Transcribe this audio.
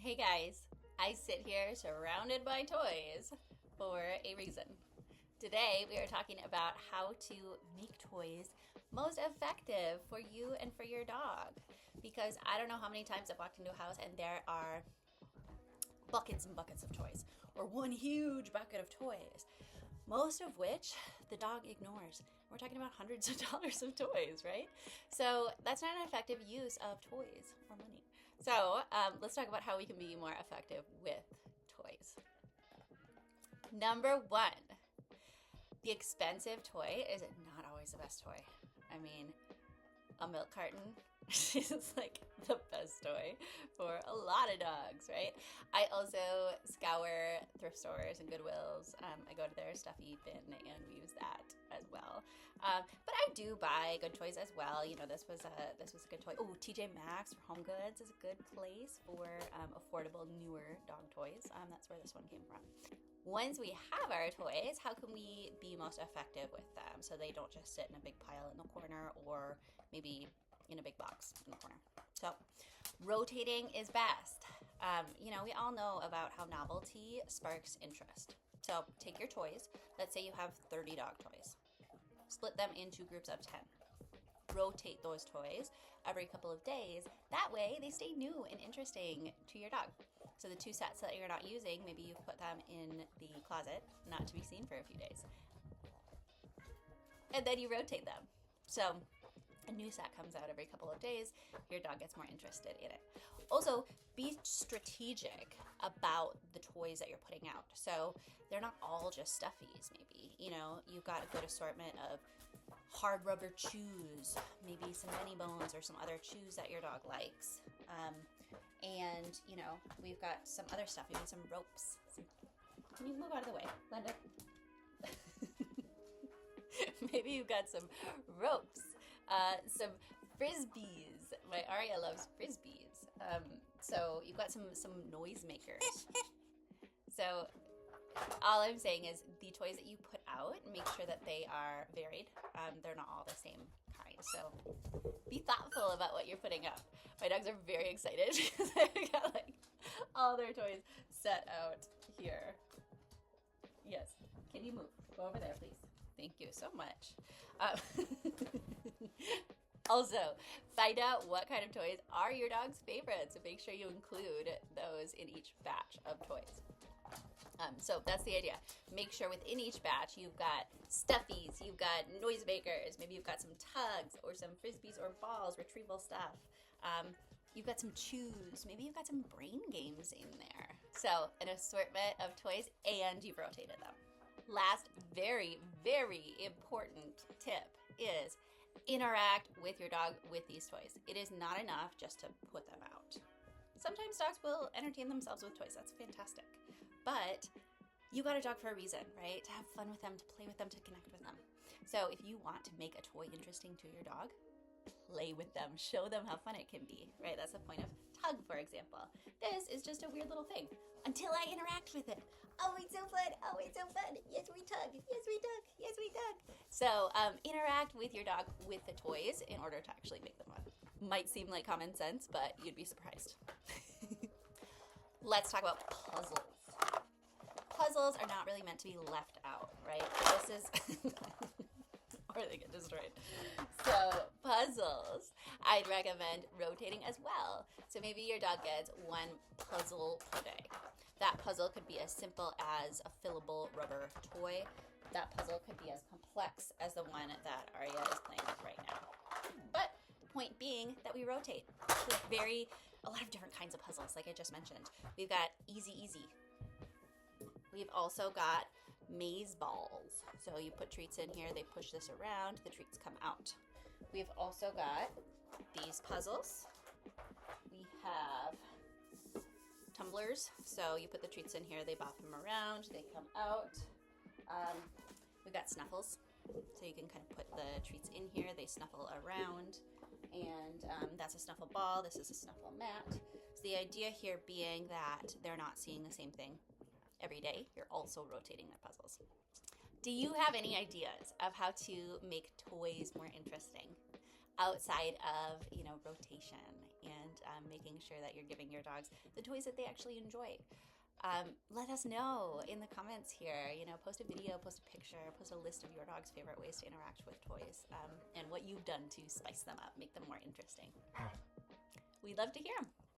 Hey guys, I sit here surrounded by toys for a reason. Today we are talking about how to make toys most effective for you and for your dog. Because I don't know how many times I've walked into a house and there are buckets and buckets of toys, or one huge bucket of toys, most of which the dog ignores. We're talking about hundreds of dollars of toys, right? So that's not an effective use of toys or money. So let's talk about how we can be more effective with toys. Number one, the expensive toy is not always the best toy. I mean, a milk carton is like the best toy for a lot of dogs, right? I also scour thrift stores and Goodwills. I go to their stuffy bin and we use that as well. But I do buy good toys as well. You know, this was a good toy. Oh, TJ Maxx for Home Goods is a good place for affordable, newer dog toys. That's where this one came from. Once we have our toys, how can we be most effective with them so they don't just sit in a big pile in the corner or maybe in a big box in the corner? So rotating is best. We all know about how novelty sparks interest. So take your toys. Let's say you have 30 dog toys. Split them into groups of 10. Rotate those toys every couple of days. That way they stay new and interesting to your dog. So the two sets that you're not using, maybe you put them in the closet, not to be seen for a few days. And then you rotate them. So a new set comes out every couple of days, your dog gets more interested in it. Also, be strategic about the toys that you're putting out. So they're not all just stuffies, maybe. You know, you've got a good assortment of hard rubber chews, maybe some mini bones or some other chews that your dog likes. And, we've got some other stuff, maybe some ropes. Can you move out of the way, Glenda? Maybe you've got some ropes, some frisbees. My Aria loves frisbees. So you've got some noisemakers. So all I'm saying is the toys that you put out, make sure that they are varied. They're not all the same kind. So be thoughtful about what you're putting out. My dogs are very excited because they've got all their toys set out here. Yes. Can you move? Go over there, please. Thank you so much. Also, find out what kind of toys are your dog's favorites and make sure you include those in each batch of toys. So that's the idea. Make sure within each batch you've got stuffies, you've got noisemakers, maybe you've got some tugs or some frisbees or balls, retrieval stuff. You've got some chews, maybe you've got some brain games in there. So an assortment of toys and you've rotated them. Last, very, very important tip is interact with your dog with these toys. It is not enough just to put them out. Sometimes dogs will entertain themselves with toys. That's fantastic. But you got a dog for a reason, right? To have fun with them, to play with them, to connect with them. So if you want to make a toy interesting to your dog, play with them. Show them how fun it can be, right? That's the point of tug, for example. This is just a weird little thing until I interact with it. Oh, it's so fun. Oh, it's so fun. Yes, we tug. Yes, we tug. Yes, we tug. So interact with your dog with the toys in order to actually make them fun. Might seem like common sense, but you'd be surprised. Let's talk about puzzles. Puzzles are not really meant to be left out, right? This is... or they get destroyed. So puzzles, I'd recommend rotating as well. So maybe your dog gets one puzzle per day. That puzzle could be as simple as a fillable rubber toy. That puzzle could be as complex as the one that Aria is playing with right now. But point being that we rotate. We have a lot of different kinds of puzzles, like I just mentioned. We've got easy. We've also got maze balls. So you put treats in here, they push this around, the treats come out. We've also got these puzzles. We have tumblers. So you put the treats in here, they bop them around, they come out. We've got snuffles. So you can kind of put the treats in here, they snuffle around. And that's a snuffle ball, this is a snuffle mat. So the idea here being that they're not seeing the same thing every day. You're also rotating their puzzles. Do you have any ideas of how to make toys more interesting outside of, rotation and making sure that you're giving your dogs the toys that they actually enjoy. Let us know in the comments here. Post a video, post a picture, post a list of your dog's favorite ways to interact with toys, and what you've done to spice them up, make them more interesting. We'd love to hear them.